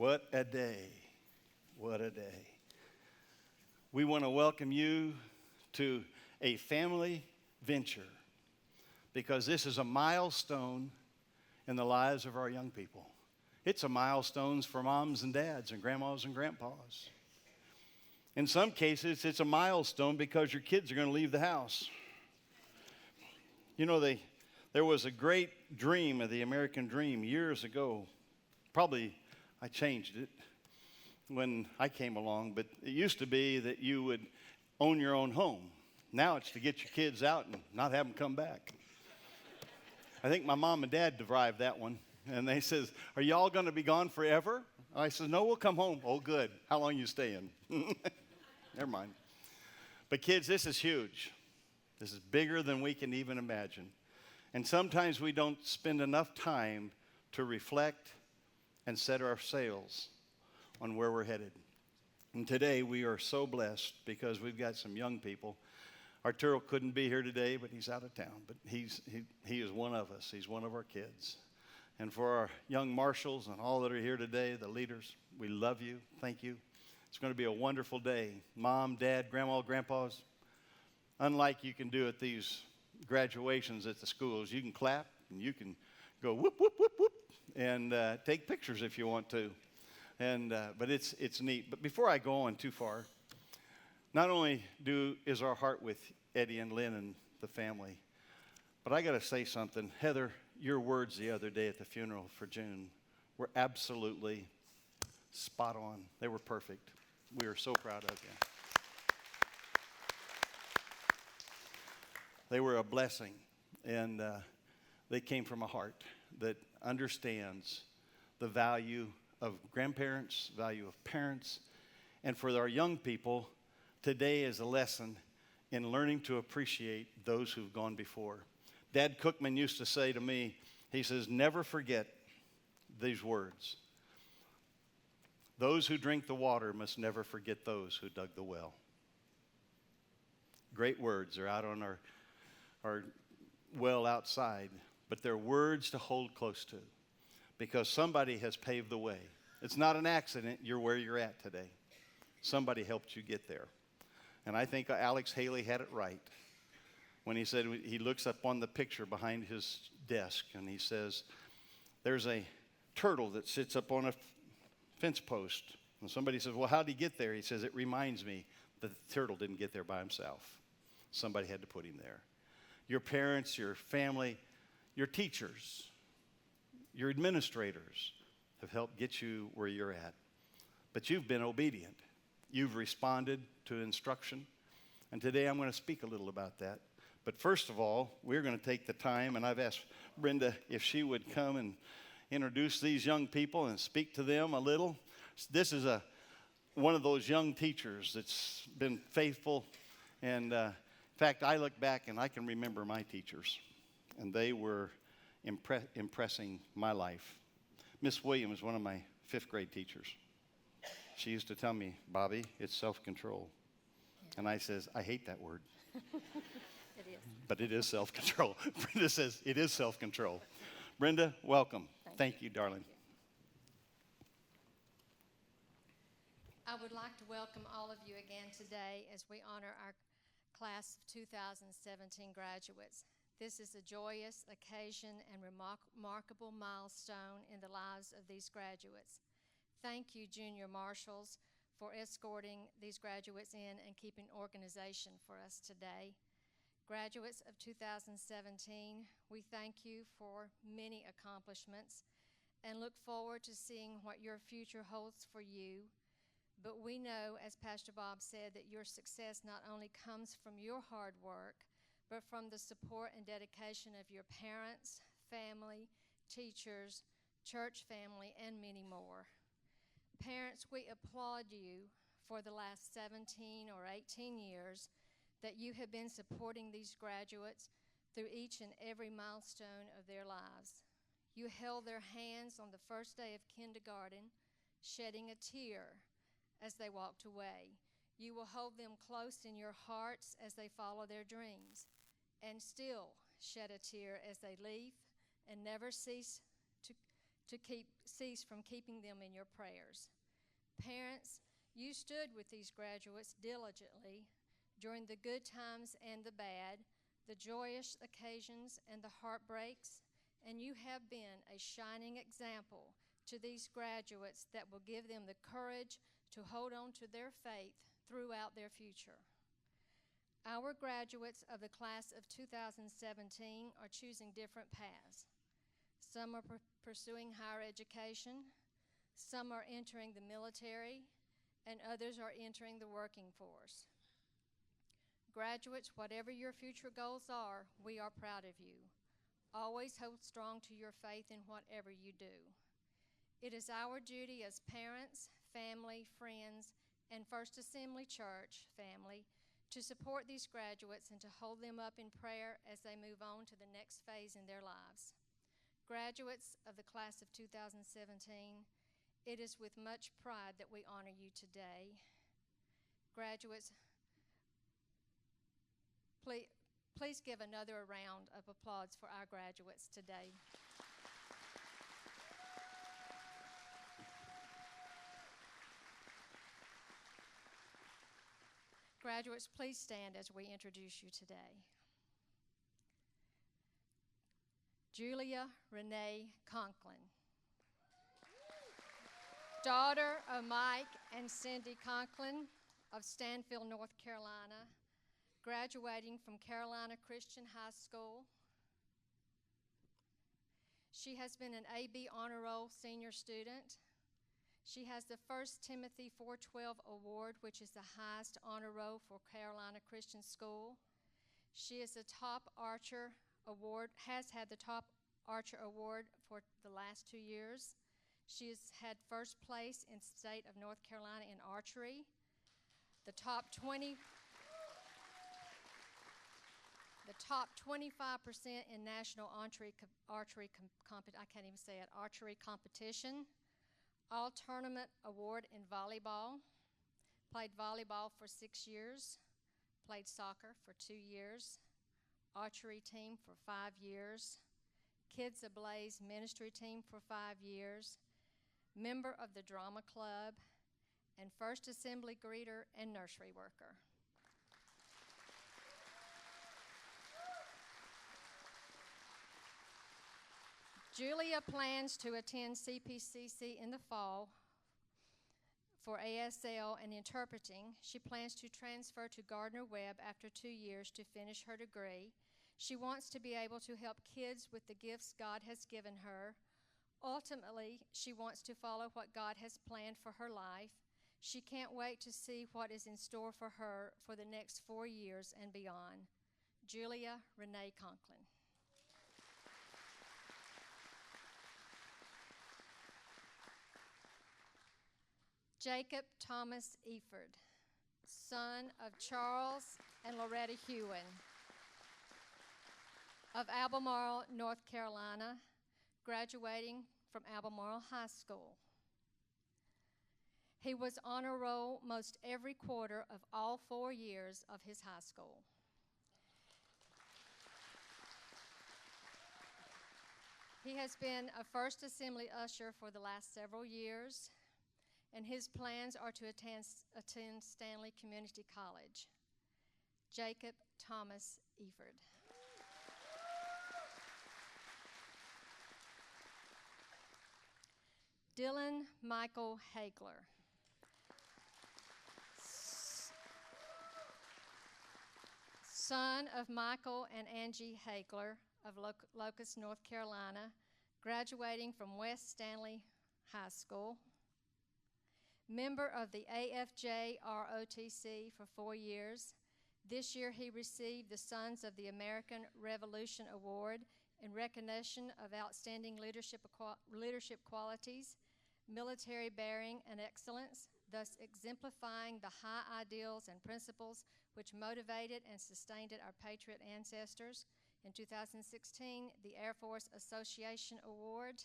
What a day. What a day. We want to welcome you to a family venture because this is a milestone in the lives of our young people. It's a milestone for moms and dads and grandmas and grandpas. In some cases, it's a milestone because your kids are going to leave the house. You know, there was a great dream of the American dream years ago. Probably I changed it when I came along, but it used to be that you would own your own home. Now it's to get your kids out and not have them come back. I think my mom and dad derived that one, and they says, "Are y'all going to be gone forever?" I said, "No, we'll come home." "Oh, good. How long you staying?" Never mind. But kids, this is huge. This is bigger than we can even imagine. And sometimes we don't spend enough time to reflect and set our sails on where we're headed. And today we are so blessed because we've got some young people. Arturo couldn't be here today, but he's out of town. But he is one of us. He's one of our kids. And for our young marshals and all that are here today, the leaders, we love you. Thank you. It's going to be a wonderful day. Mom, Dad, Grandma, Grandpas, unlike you can do at these graduations at the schools, you can clap and you can go whoop, whoop, whoop, whoop, and take pictures if you want to. But it's neat. But before I go on too far, not only is our heart with Eddie and Lynn and the family, but I got to say something. Heather, your words the other day at the funeral for June were absolutely spot on. They were perfect. We are so proud of you. They were a blessing, and they came from a heart that understands the value of grandparents, value of parents, and for our young people, today is a lesson in learning to appreciate those who've gone before. Dad Cookman used to say to me, he says, "Never forget these words. Those who drink the water must never forget those who dug the well." Great words are out on our well outside, but they're words to hold close to because somebody has paved the way. It's not an accident you're where you're at today. Somebody helped you get there. And I think Alex Haley had it right when he said, he looks up on the picture behind his desk and he says, there's a turtle that sits up on a fence post. And somebody says, "Well, how did he get there?" He says, "It reminds me that the turtle didn't get there by himself. Somebody had to put him there." Your parents, your family, your teachers, your administrators have helped get you where you're at. But you've been obedient. You've responded to instruction. And today I'm going to speak a little about that. But first of all, we're going to take the time, and I've asked Brenda if she would come and introduce these young people and speak to them a little. This is one of those young teachers that's been faithful. And in fact, I look back and I can remember my teachers, and they were impressing my life. Miss Williams, one of my fifth grade teachers, she used to tell me, "Bobby, it's self-control." Yeah. And I says, "I hate that word." It is. But it is self-control. Brenda says, it is self-control. Brenda, welcome. Thank you, darling. I would like to welcome all of you again today as we honor our class of 2017 graduates. This is a joyous occasion and remarkable milestone in the lives of these graduates. Thank you, junior marshals, for escorting these graduates in and keeping organization for us today. Graduates of 2017, we thank you for many accomplishments and look forward to seeing what your future holds for you. But we know, as Pastor Bob said, that your success not only comes from your hard work, but from the support and dedication of your parents, family, teachers, church family, and many more. Parents, we applaud you for the last 17 or 18 years that you have been supporting these graduates through each and every milestone of their lives. You held their hands on the first day of kindergarten, shedding a tear as they walked away. You will hold them close in your hearts as they follow their dreams, and still shed a tear as they leave and never cease cease from keeping them in your prayers. Parents, you stood with these graduates diligently during the good times and the bad, the joyous occasions and the heartbreaks, and you have been a shining example to these graduates that will give them the courage to hold on to their faith throughout their future. Our graduates of the class of 2017 are choosing different paths. Some are pursuing higher education, some are entering the military, and others are entering the working force. Graduates, whatever your future goals are, we are proud of you. Always hold strong to your faith in whatever you do. It is our duty as parents, family, friends, and First Assembly Church family to support these graduates and to hold them up in prayer as they move on to the next phase in their lives. Graduates of the class of 2017, it is with much pride that we honor you today. Graduates, please give another round of applause for our graduates today. Graduates, please stand as we introduce you today. Julia Renee Conklin, daughter of Mike and Cindy Conklin of Stanfield, North Carolina, graduating from Carolina Christian High School. She has been an AB Honor Roll senior student. She has the First Timothy 4:12 Award, which is the highest honor roll for Carolina Christian School. She is the top archer award, has had the top archer award for the last 2 years. She has had first place in the state of North Carolina in archery. The top 25% in national archery competition. All tournament award in volleyball. Played volleyball for 6 years. Played soccer for 2 years. Archery team for 5 years. Kids Ablaze ministry team for 5 years. Member of the drama club. And First Assembly greeter and nursery worker. Julia plans to attend CPCC in the fall for ASL and interpreting. She plans to transfer to Gardner-Webb after 2 years to finish her degree. She wants to be able to help kids with the gifts God has given her. Ultimately, she wants to follow what God has planned for her life. She can't wait to see what is in store for her for the next 4 years and beyond. Julia Renee Conklin. Jacob Thomas Efird, son of Charles and Loretta Hewen of Albemarle, North Carolina, graduating from Albemarle High School. He was honor roll most every quarter of all 4 years of his high school. He has been a First Assembly usher for the last several years, and his plans are to attend Stanley Community College. Jacob Thomas Efird. Dylan Michael Haigler. Son of Michael and Angie Haigler of Locust, North Carolina, graduating from West Stanley High School. Member of the AFJ ROTC for 4 years. This year he received the Sons of the American Revolution Award in recognition of outstanding leadership qualities, military bearing, and excellence, thus exemplifying the high ideals and principles which motivated and sustained our patriot ancestors. In 2016, the Air Force Association Award.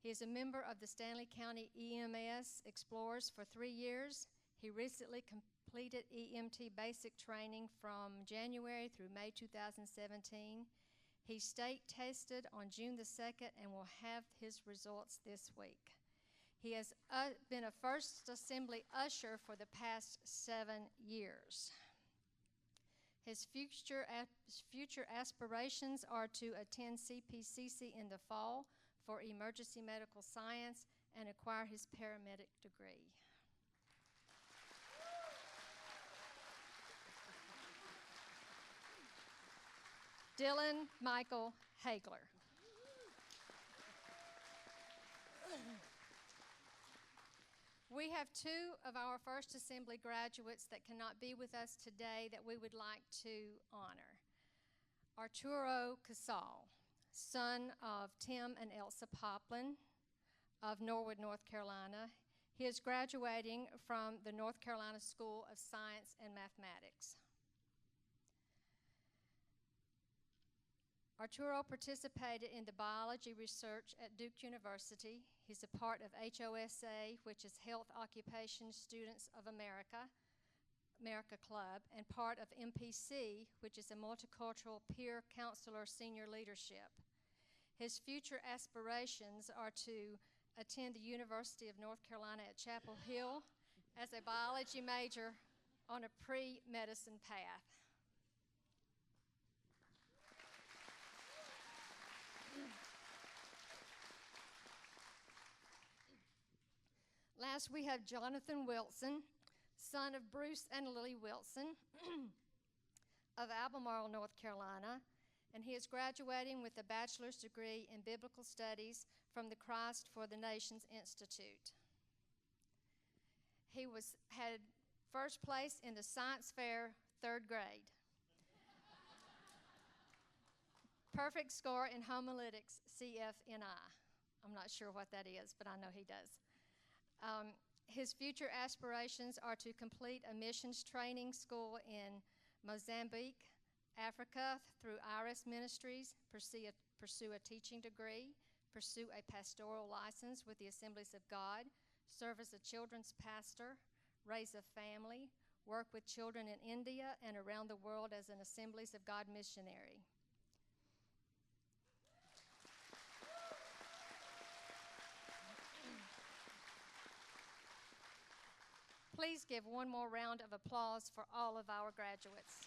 He is a member of the Stanley County EMS Explorers for 3 years. He recently completed EMT basic training from January through May 2017. He state tested on June the 2nd and will have his results this week. He has been a First Assembly usher for the past 7 years. His future aspirations are to attend CPCC in the fall for emergency medical science and acquire his paramedic degree. Dylan Michael Haigler. We have two of our First Assembly graduates that cannot be with us today that we would like to honor. Arturo Casal, son of Tim and Elsa Poplin of Norwood, North Carolina. He is graduating from the North Carolina School of Science and Mathematics. Arturo participated in the biology research at Duke University. He's a part of HOSA, which is Health Occupation Students of America Club, and part of MPC, which is a multicultural peer counselor senior leadership. His future aspirations are to attend the University of North Carolina at Chapel Hill as a biology major on a pre-medicine path. Last, we have Jonathan Wilson, son of Bruce and Lily Wilson of Albemarle, North Carolina, and he is graduating with a bachelor's degree in biblical studies from the Christ for the Nations Institute. He had first place in the science fair, 3rd grade. Perfect score in homiletics, CFNI. I'm not sure what that is, but I know he does. His future aspirations are to complete a missions training school in Mozambique, Africa through IRIS Ministries, pursue a teaching degree, pursue a pastoral license with the Assemblies of God, serve as a children's pastor, raise a family, work with children in India and around the world as an Assemblies of God missionary. Please give one more round of applause for all of our graduates.